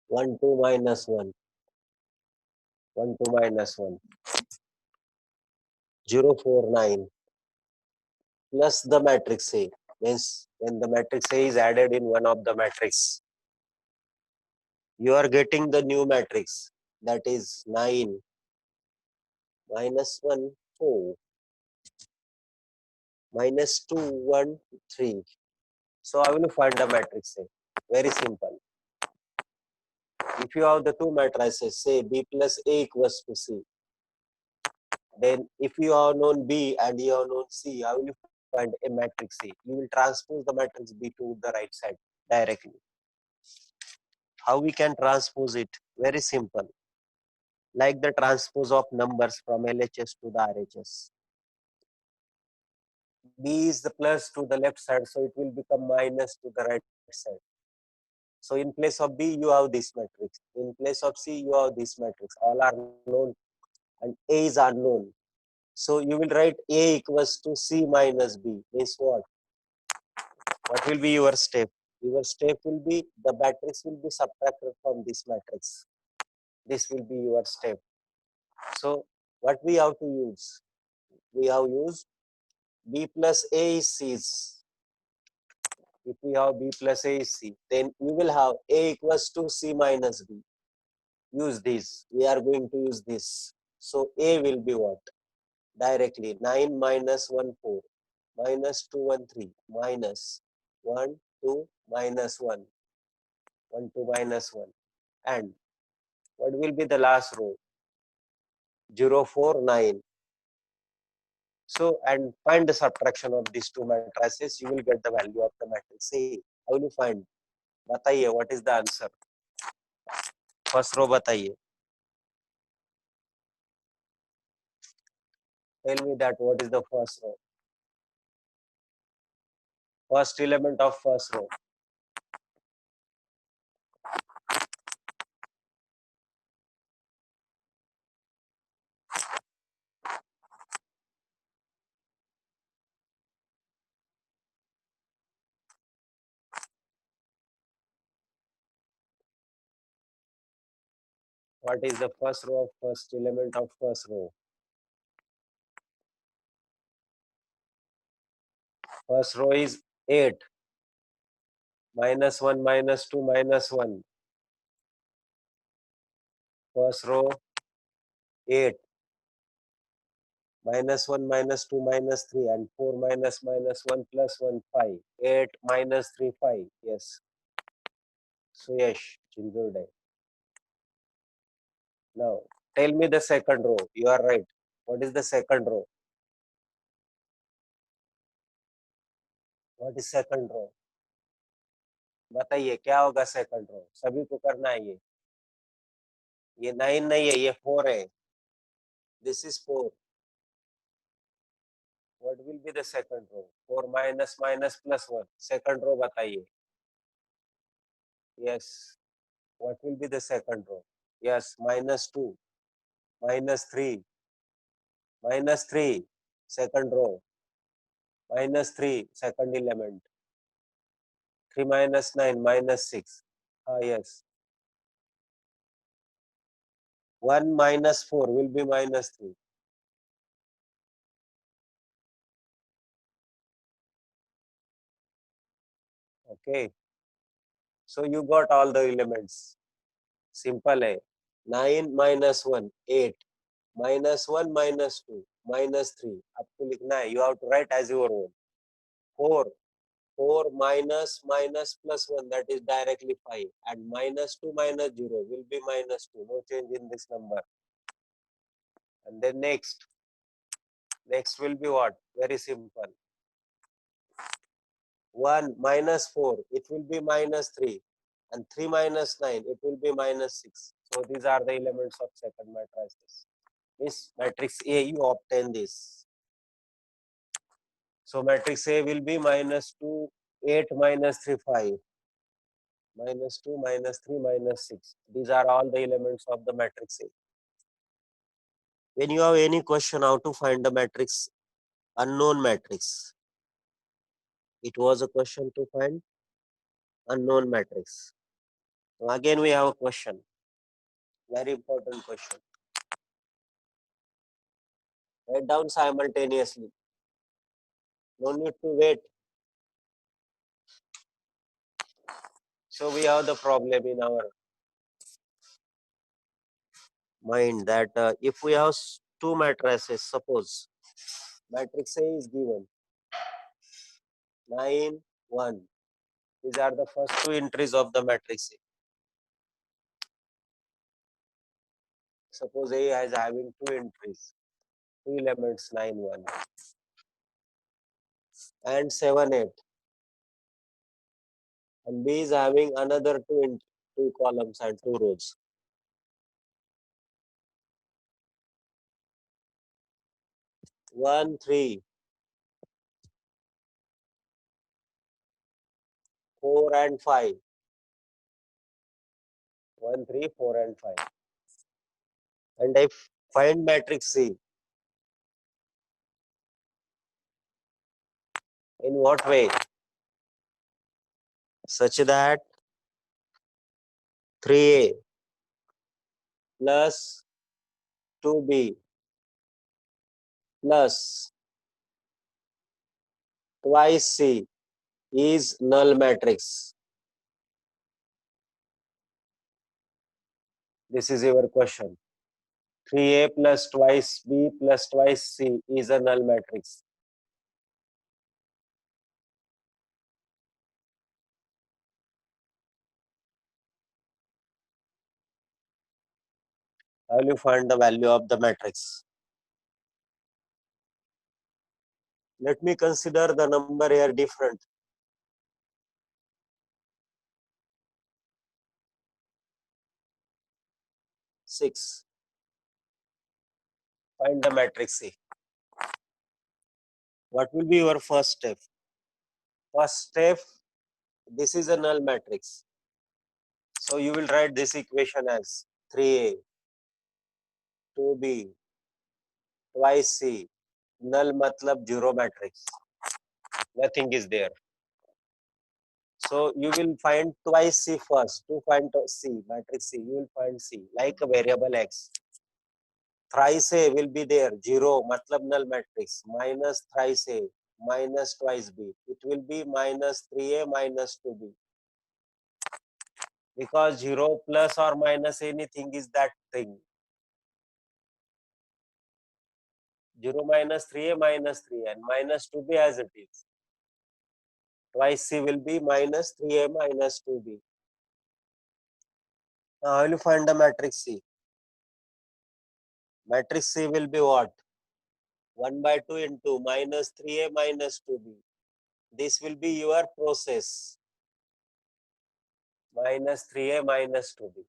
1, 2 minus 1. 1, 2 minus 1. 0, 4, 9. Plus the matrix A. Means when the matrix A is added in one of the matrix, you are getting the new matrix. That is 9 minus 1, 4. Minus 2, 1, 3. So I will find the matrix A. Very simple. If you have the two matrices, say B plus A equals to C, then if you have known B and you have known C, how will you find a matrix A? You will transpose the matrix B to the right side directly. How we can transpose it? Very simple. Like the transpose of numbers from LHS to the RHS. B is the plus to the left side, so it will become minus to the right side. So in place of B, you have this matrix. In place of C, you have this matrix. All are known and A is unknown. So you will write A equals to C minus B. Means what? What will be your step? Your step will be the matrix will be subtracted from this matrix. This will be your step. So what we have to use? We have used B plus A is C's. If we have B plus A is C, then we will have A equals to C minus B. Use this. We are going to use this. So A will be what? Directly 9 minus 1, 4. Minus 2, 1, 3. Minus 1, 2, minus 1. 1, 2, minus 1. And what will be the last row? 0, 4, 9. So, and find the subtraction of these two matrices, you will get the value of the matrix A. How will you find? Bataiye, what is the answer? First row bataiye. Tell me that what is the first row? First element of first row. What is the first row of first element of first row? First row is 8. Minus 1, minus 2, minus 1. First row 8. Minus 1, minus 2, minus 3, and 4 minus minus 1 plus 1, 5. 8 minus 3, 5. Yes. Suyesh, Chinjurde. Now, tell me the second row. You are right. What is the second row? What is second row? बताइए क्या होगा second row? सभी को करना है ये 9 नहीं है, ये 4 है. This is 4. What will be the second row? 4 minus minus plus 1. Second row बताइए. Yes. What will be the second row? Yes, minus 2, minus 3, minus 3, second row, minus 3, second element, 3 minus 9, minus 6. Yes. 1 minus 4 will be minus 3. Okay. So you got all the elements. Simple hai. 9 minus 1, 8. Minus 1, minus 2, minus 3. आपको लिखना है. You have to write as your own. 4. 4 minus minus plus 1, that is directly 5. And minus 2 minus 0 will be minus 2. No change in this number. And then next will be what? Very simple. 1 minus 4, it will be minus 3. And 3 minus 9, it will be minus 6. So these are the elements of second matrices. This matrix A, you obtain this. So matrix A will be minus 2, 8 minus 3, 5. Minus 2, minus 3, minus 6. These are all the elements of the matrix A. When you have any question how to find the matrix, unknown matrix, it was a question to find unknown matrix. Again, we have a question. Very important question. Write down simultaneously. No need to wait. So we have the problem in our mind that if we have two matrices, suppose matrix A is given 9, 1. These are the first two entries of the matrix A. Suppose A is having two entries, two elements 9, 1 and 7, 8. And B is having another two columns and two rows. 1, 3, 4 and 5. 1, 3, 4 and 5. And I find matrix C. In what way? Such that 3A plus 2B plus twice C is null matrix. This is your question. 3A plus twice B plus twice C is a null matrix. How will you find the value of the matrix? Let me consider the number here different. 6. Find the matrix C. What will be your first step? First step, this is a null matrix. So you will write this equation as 3A, 2B, twice C. Null matlab zero matrix. Nothing is there. So you will find twice C first. To find C, matrix C, you will find C like a variable X. Thrice A will be there, 0, matlab null matrix, minus thrice A, minus twice B. It will be minus 3A minus 2B. Because 0 plus or minus anything is that thing. 0 minus 3A minus 3 and minus 2B as it is. Twice C will be minus 3A minus 2B. Now how will you find the matrix C? Matrix C will be what? 1 by 2 into minus 3A minus 2B. This will be your process. Minus 3A minus 2B.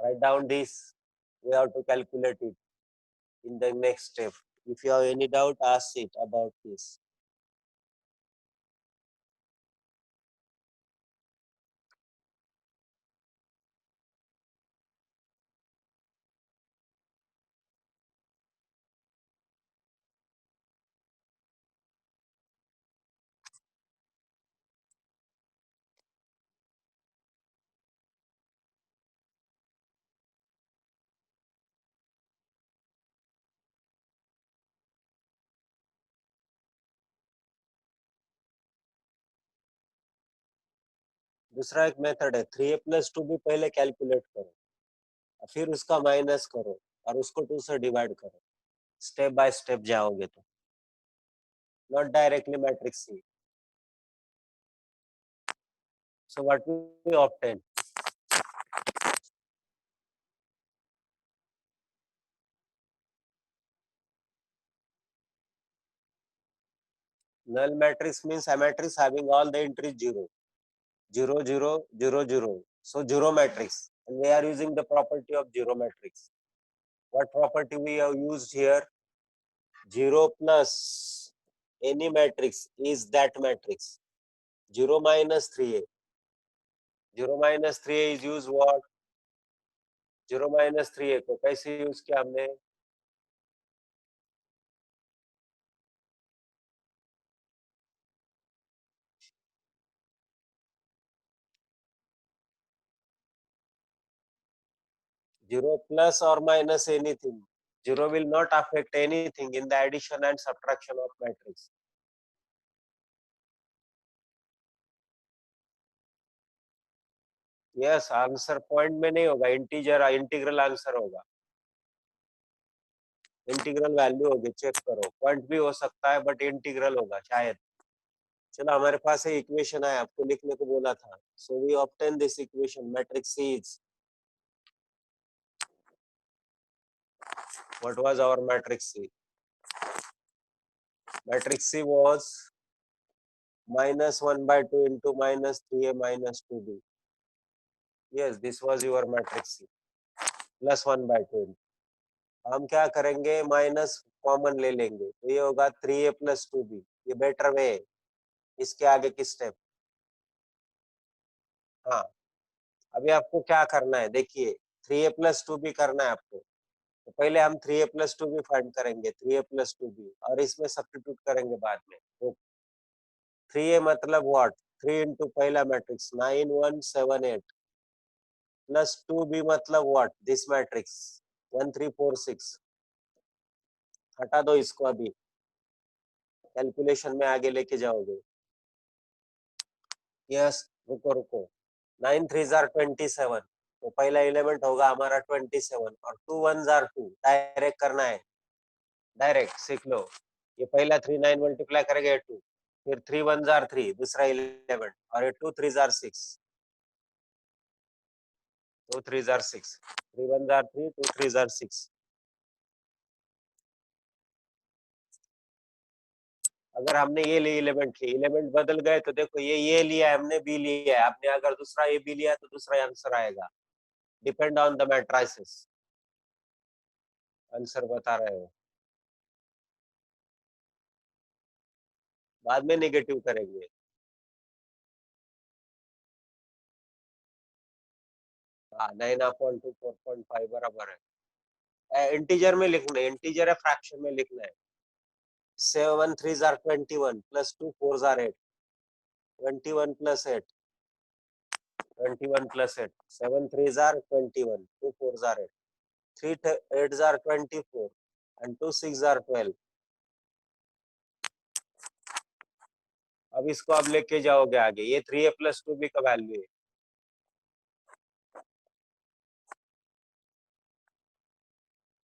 Write down this. We have to calculate it in the next step. If you have any doubt, ask it about this. दूसरा एक method है 3A plus 2B पहले calculate करो फिर उसका minus करो और उसको 2 से डिवाइड करो स्टेप बाय स्टेप जाओगे तो not directly matrix C. So what we obtain? Null matrix means a matrix having all the entries 0. 0, 0, 0, 0. So 0 matrix. And we are using the property of 0 matrix. What property we have used here? 0 plus any matrix is that matrix. 0 minus 3A. 0 minus 3A is used what? 0 minus 3A को कैसे use किया हमने? 0 plus or minus anything. 0 will not affect anything in the addition and subtraction of matrix. Yes, answer point में नहीं होगा, integer integral answer होगा, integral value होगी, check करो, पॉइंट भी हो सकता है बट इंटीग्रल होगा शायद। चलो हमारे पास है इक्वेशन है, आपको लिखने को बोला था, so we obtain this equation matrix C is, what was our matrix C? Matrix C was minus 1 by 2 into minus 3a minus 2b. Yes, this was your matrix C, plus 1 by 2. हम क्या करेंगे, minus common ले लेंगे, तो ये होगा 3a plus 2b, ये better way है। इसके आगे की स्टेप, हाँ, अभी आपको क्या करना है, देखिए 3a plus 2b करना है आपको, तो पहले हम 3a plus 2b फाइंड करेंगे, 3a plus 2b, और इसमें सब्स्टिट्यूट करेंगे बाद में। तो 3a मतलब व्हाट, 3 इंटू पहला मैट्रिक्स 9 1 7 8 प्लस 2b मतलब व्हाट, दिस मैट्रिक्स 1 3 4 6। हटा दो इसको, अभी कैलकुलेशन में आगे लेके जाओगे। यस, रुको रुको, 9 3 जार 27, तो पहला एलिमेंट होगा हमारा 27 और 2 1 जार 2, डायरेक्ट करना है, डायरेक्ट सीख लो। ये पहला 3 9 मल्टीप्लाई करेंगे 2, फिर 3 1 जार 3 दूसरा एलिमेंट, और ये 2 3 जार 6, 2 3 जार 6, 3 1 जार 3, 2 3 जार 6। अगर हमने ये लिए एलिमेंट लिए, एलिमेंट बदल गए तो देखो ये लिया है हमने, बी लिया है आपने, अगर दूसरा ए बी लिया तो दूसरा आंसर आएगा, depend on the matrices. Answer बता रहे हो, बाद में नेगेटिव करेंगे। हाँ, 9/2 4.5 बराबर है, इंटीजर में लिखना है, इंटीजर है फ्रैक्शन में लिखना है। 7 3 jar 21 plus 2 4 jar 8, 21 plus 8, 21 plus 8, 7 3 jar 21, 2 4 jar 8, 3 8 jar 24 and 2 6 jar 12। अब इसको अब लेके जाओगे आगे, ये 3a plus 2b का वैल्यू है,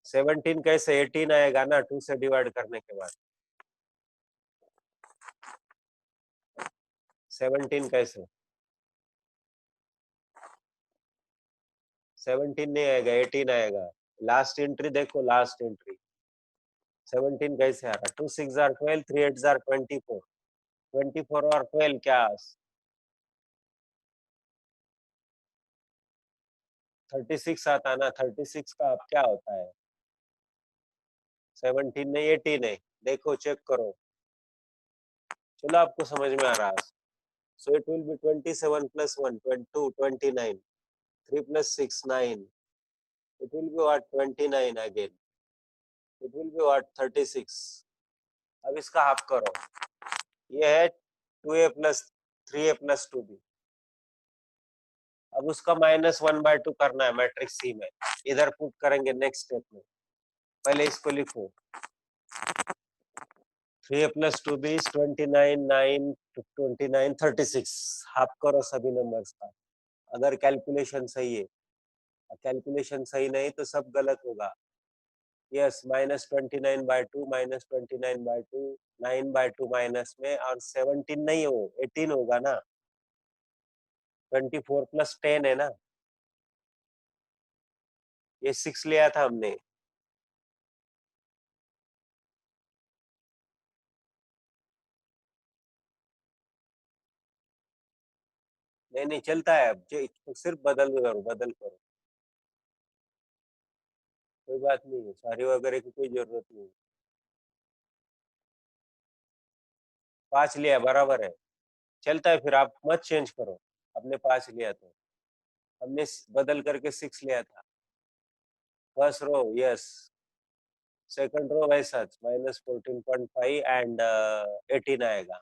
17 कैसे, 18 आएगा ना 2 से डिवाइड करने के बाद, 17 कैसे, 17 नहीं आएगा, 18 आएगा। लास्ट एंट्री देखो, लास्ट एंट्री 17 कैसे आ रहा, 2 6 जार 12, 3 8 जार 24, 24 और 12 क्या, 36 आता ना, 36 का अब क्या होता है, 17 नहीं 18 है, देखो चेक करो, चलो आपको समझ में आ रहा है। So it will be 27 plus 1, 22, 29, 3 plus 6, 9. It will be what, 29 again. It will be what, 36. अब इसका हाफ करो, ये है 2a plus 3a plus 2b। अब उसका -1/2 करना है मैट्रिक्स सी में, इधर पुट करेंगे नेक्स्ट स्टेप में। पहले इसको लिखो, 3a plus 2b is 29 9 29 36। Half करो सभी नंबर्स का, अगर कैलकुलेशन सही है, कैलकुलेशन सही नहीं तो सब गलत होगा। यस, -29/2, -29/2, 9/2 माइनस में, और 17 नहीं हो, 18 होगा ना, 24 प्लस 10 है ना, ये 6 लिया था हमने। नहीं नहीं चलता है, अब सिर्फ बदल करो, बदल करो, कोई बात नहीं है, सारी वगैरह की कोई जरूरत नहीं। 5 लिया बराबर है, चलता है, फिर आप मत चेंज करो, आपने 5 लिया तो हमने बदल करके 6 लिया था। First row, yes, second row वैसा -14.5 एंड 18 आएगा।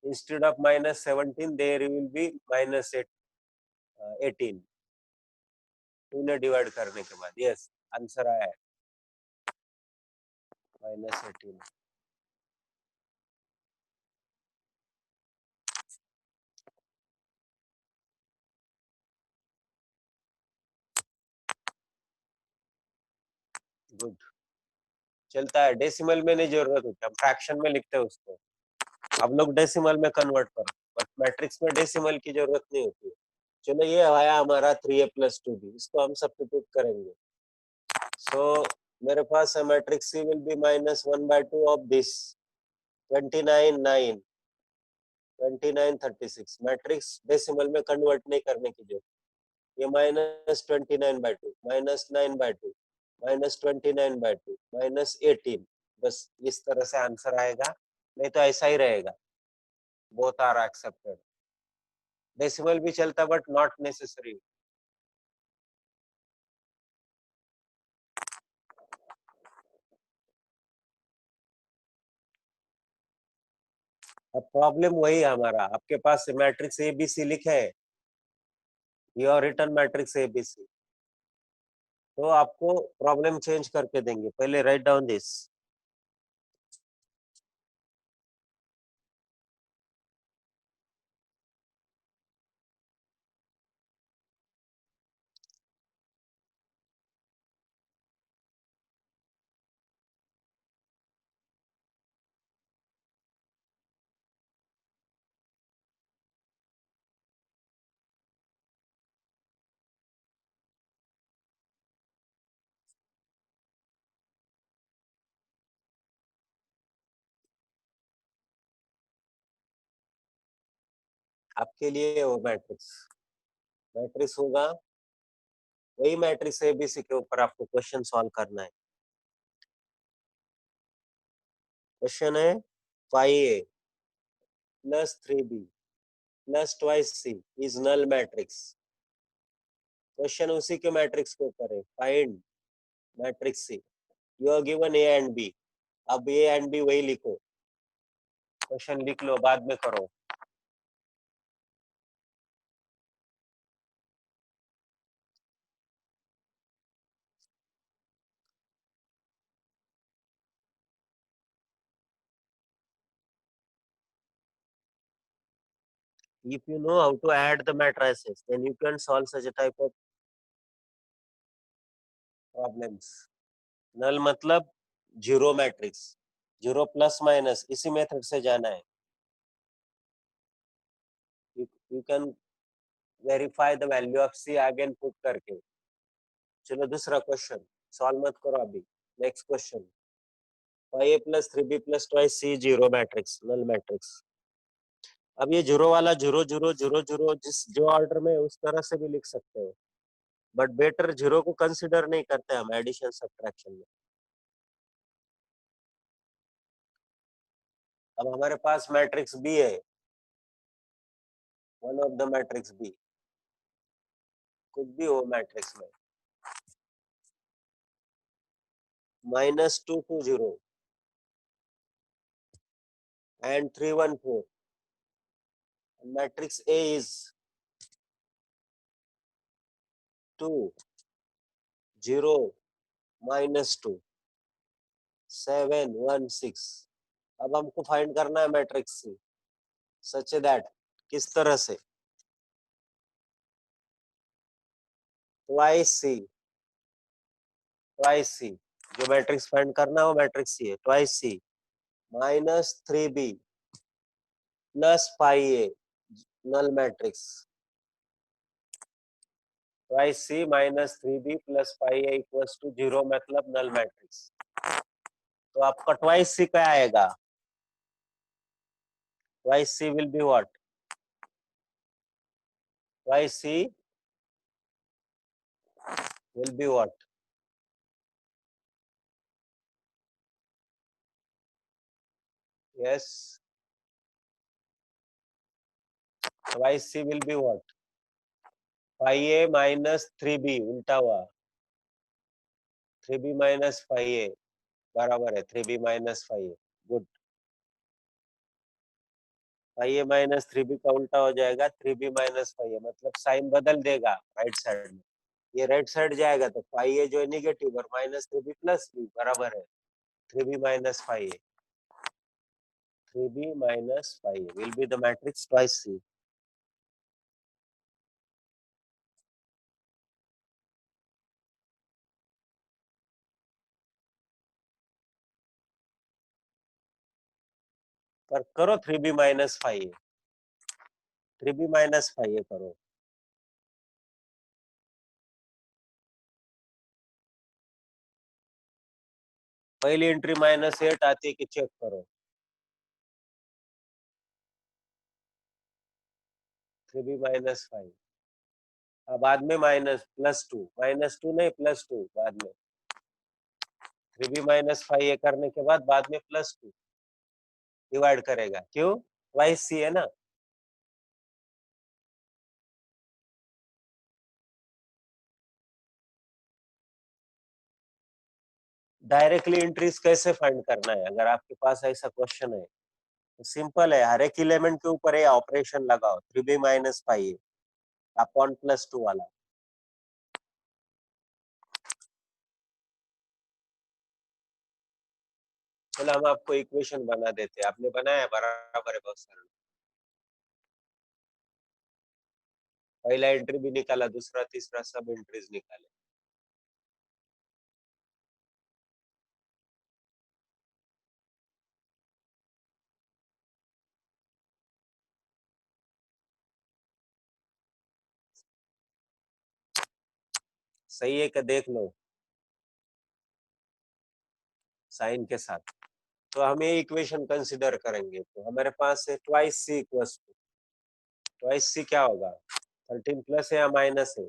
Instead of -17 there will be -8 18 2 ने डिवाइड करने के बाद, यस आंसर आया है -18। गुड, चलता है। डेसिमल में नहीं जरूरत होता, फ्रैक्शन में लिखते हैं उसको। अब लोग डेसिमल में कन्वर्ट करो, बट मैट्रिक्स में डेसिमल की जरूरत नहीं होती है। चलो ये आया हमारा 3a + 2b, इसको हम सब्स्टिट्यूट करेंगे। सो मेरे पास है matrix C will be -1/2 of this 29 9 29 36। Matrix decimal में कन्वर्ट नहीं करने की जरूरत। ये -29/2 -9/2 -29/2 -18, बस इस तरह से आंसर आएगा, नहीं तो ऐसा ही रहेगा, बोथ आर एक्सेप्टेड। डेसिमल भी चलता बट नॉट नेसेसरी। अब प्रॉब्लम वही है हमारा, आपके पास मैट्रिक्स एबीसी लिखे है, योर रिटर्न मैट्रिक्स एबीसी, तो आपको प्रॉब्लम चेंज करके देंगे। पहले राइट डाउन दिस। आपके लिए वो मैट्रिक्स मैट्रिक्स होगा, वही मैट्रिक्स एबीसी के ऊपर आपको क्वेश्चन सॉल्व करना है। क्वेश्चन है 5a + 3b + 2c is null matrix. Question उसी के मैट्रिक्स के ऊपर है, find matrix C. You are given A and B, अब ए एंड बी वही लिखो, क्वेश्चन लिख लो, बाद में करो। If you know how to add the matrices, then you can solve such a type of problems. Null मतलब zero matrix, zero plus minus, इसी method से जाना है। You can verify the value of C again put करके। चलो दूसरा question solve मत करो अभी, next question. 5a + 3b + 2c zero matrix, null matrix. अब ये जीरो वाला जीरो जीरो जीरो जीरो जिस जो ऑर्डर में उस तरह से भी लिख सकते हो, बट बेटर जीरो को कंसिडर नहीं करते हम एडिशन सब्ट्रैक्शन में। अब हमारे पास मैट्रिक्स बी है, one of the matrix B, कुछ भी हो मैट्रिक्स में, -2 2 0 and 3 1 4, matrix A is 2 0 -2 7 1 6। अब हमको फाइंड करना है मैट्रिक्स सी, सच दैट किस तरह से, ट्वाइस सी, ट्वाइस सी, जो मैट्रिक्स फाइंड करना है वो मैट्रिक्स सी है, twice C -3b + 5a, null matrix. Twice C -3b + 5a = 0 मतलब नल मैट्रिक्स। तो आपका ट्वाइस सी क्या आएगा? Twice C will be what? Twice C will be what? Yes, twice C will be what? 5a - 3b, उल्टा हुआ, 3b - 5a बराबर है 3b - 5a। Good, five A minus three B का उल्टा हो जाएगा, थ्री बी माइनस फाइव ए, मतलब sign बदल देगा राइट साइड में, ये राइट साइड जाएगा तो फाइव ए जो है निगेटिव और minus three B plus B बराबर है three B minus five A, three B minus five A will be the matrix twice C. पर करो three B minus five A, three B minus five A करो। पहली entry minus eight आती है कि check करो, थ्री बी माइनस फाइव, बाद में माइनस टू नहीं प्लस टू बाद में, थ्री बी माइनस फाइव ए करने के बाद में प्लस टू डिवाइड करेगा, क्यों ट्वाइस सी है ना। डायरेक्टली इंट्रीज कैसे फाइंड करना है, अगर आपके पास ऐसा क्वेश्चन है तो सिंपल है, हर एक एलिमेंट के ऊपर ये ऑपरेशन लगाओ, three B minus five upon plus two वाला। चलो हम आपको इक्वेशन बना देते हैं, आपने बनाया बराबर है, बहुत सरल। पहला एंट्री भी निकाला, दूसरा तीसरा सब एंट्रीज निकाले। सही है कि देख लो साइन के साथ, तो हम ये इक्वेशन कंसिडर करेंगे, तो हमारे पास है twice C equals to, twice C क्या होगा, थर्टीन प्लस है या माइनस है,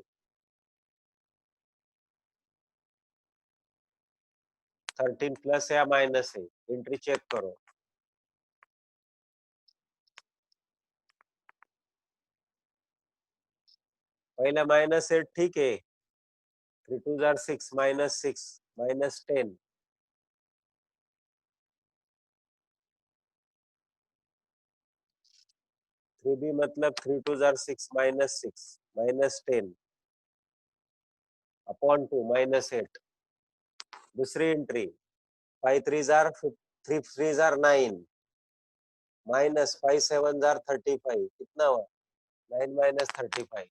थर्टीन प्लस है या माइनस है, एंट्री चेक करो। पहला माइनस है ठीक है, थ्री टू जार six minus ten, three B मतलब थ्री टू जार six minus ten upon two minus eight. दूसरी एंट्री फाइव थ्री जार थ्री थ्री जार नाइन माइनस फाइव सेवन जार थर्टी फाइव, कितना हुआ नाइन माइनस थर्टी फाइव,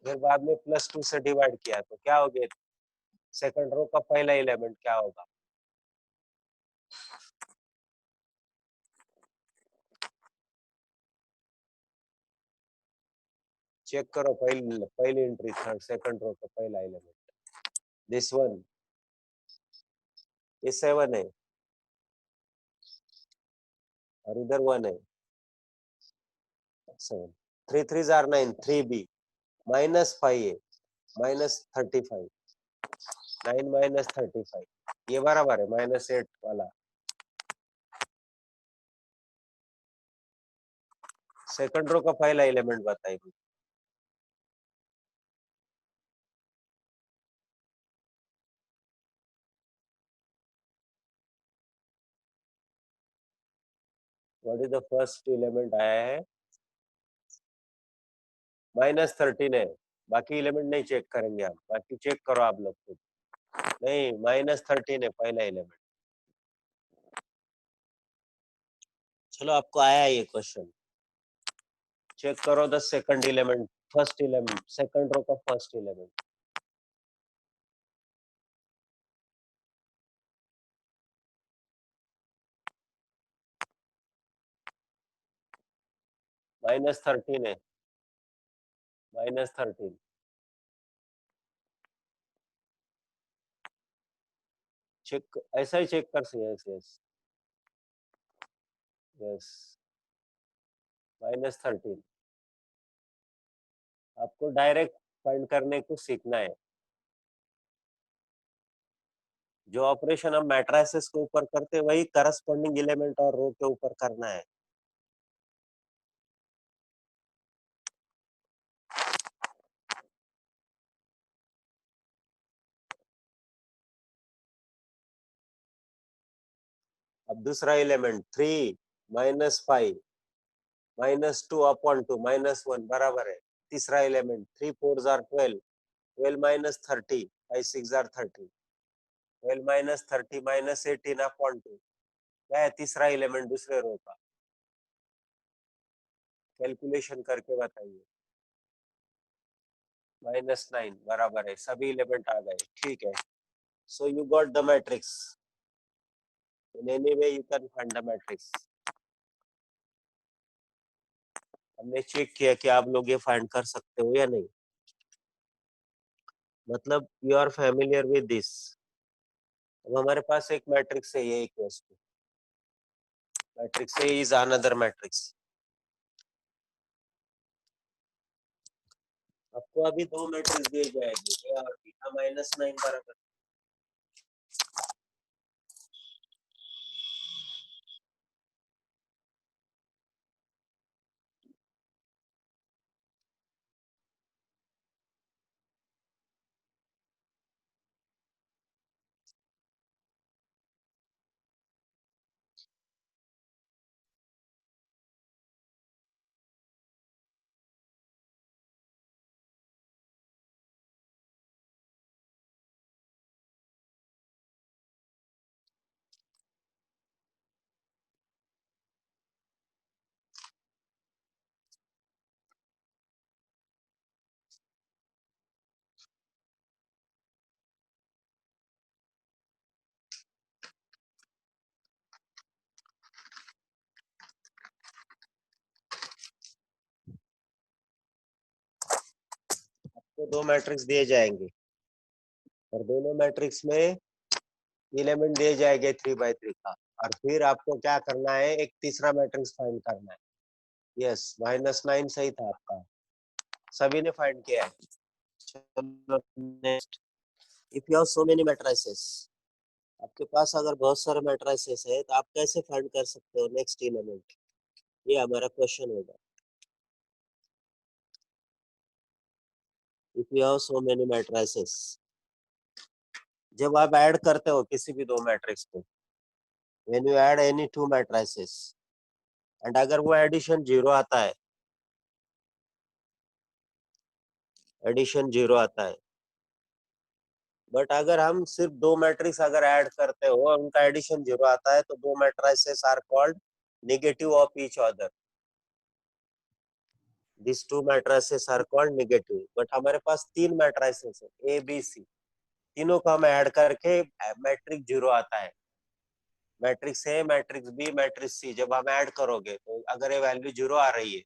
फिर बाद में प्लस टू से डिवाइड किया तो क्या हो गया, सेकंड रो का पहला एलिमेंट क्या होगा, चेक करो, पहली पहली एंट्री थर्ड सेकंड रो का पहला एलिमेंट, दिस वन, ये सेवन है और इधर वन है, सेवन, थ्री थ्री जार nine three B minus five A minus thirty five, nine minus thirty five ये बराबर है माइनस एट वाला। सेकंड रो का पहला एलिमेंट बताइए, what is the first element आया है, माइनस थर्टीन है, बाकी एलिमेंट नहीं चेक करेंगे हम, बाकी चेक करो आप लोग खुद, नहीं माइनस थर्टीन है पहला एलिमेंट। चलो आपको आया ये क्वेश्चन, चेक करो the second element, first element second row का फर्स्ट एलिमेंट, माइनस थर्टीन है, माइनस थर्टीन, चेक ऐसा ही चेक कर सकते, yes yes yes, minus thirteen, आपको डायरेक्ट फाइंड करने को सीखना है, जो ऑपरेशन हम मैट्रिसेस के ऊपर करते हैं वही करस्पॉन्डिंग एलिमेंट और रो के ऊपर करना है। अब दूसरा एलिमेंट थ्री माइनस फाइव, -2/2 -1 बराबर है। तीसरा element 3 4 jar 12, 12 minus 30, 5 6 jar 30, 12 minus 30 minus 18/2 क्या है तीसरा एलिमेंट दूसरे रो का? कैलकुलेशन करके बताइए। -9 बराबर है, सभी एलिमेंट आ गए, ठीक है। So you got the matrix. In any way you can find the matrix. हमने चेक किया कि आप लोग ये फाइंड कर सकते हो या नहीं, मतलब you are familiar with this. अब हमारे पास एक मैट्रिक्स है, ये equals to matrix A is another matrix. आपको अभी दो मैट्रिक्स दिए जाएंगे, ए और बी का -9 बराबर। आपको दो मैट्रिक्स दिए जाएंगे और दोनों मैट्रिक्स में एलिमेंट दिए जाएंगे 3/3 का, और फिर आपको क्या करना है, एक तीसरा मैट्रिक्स फाइंड करना है। यस, -9 सही था आपका, सभी ने फाइंड किया है। चलो next, if you have so many matrices, आपके पास अगर बहुत सारे मैट्रिसेस है तो आप कैसे फाइंड कर सकते हो नेक्स्ट एलिमेंट, ये हमारा क्वेश्चन होगा। If you have so many matrices, जब आप ऐड करते हो किसी भी दो मैट्रिक्स को, when you add any two matrices, and अगर वो एडिशन 0 आता है, एडिशन 0 आता है, बट अगर हम सिर्फ दो मैट्रिक्स अगर ऐड करते हो और उनका एडिशन 0 आता है, तो दो matrices are called negative of each other. This two matrices are called negative. But हमारे पास तीन मैट्रिसेस है, ए बी सी, तीनों को हम ऐड करके मैट्रिक्स 0 आता है। Matrix A, matrix B, matrix C, जब हम ऐड करोगे तो अगर ये वैल्यू 0 आ रही है,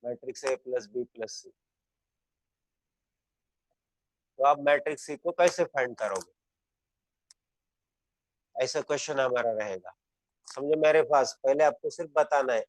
matrix A plus B plus C, तो आप मैट्रिक्स सी को कैसे फाइंड करोगे, ऐसा क्वेश्चन हमारा रहेगा। समझो, मेरे पास पहले आपको सिर्फ बताना है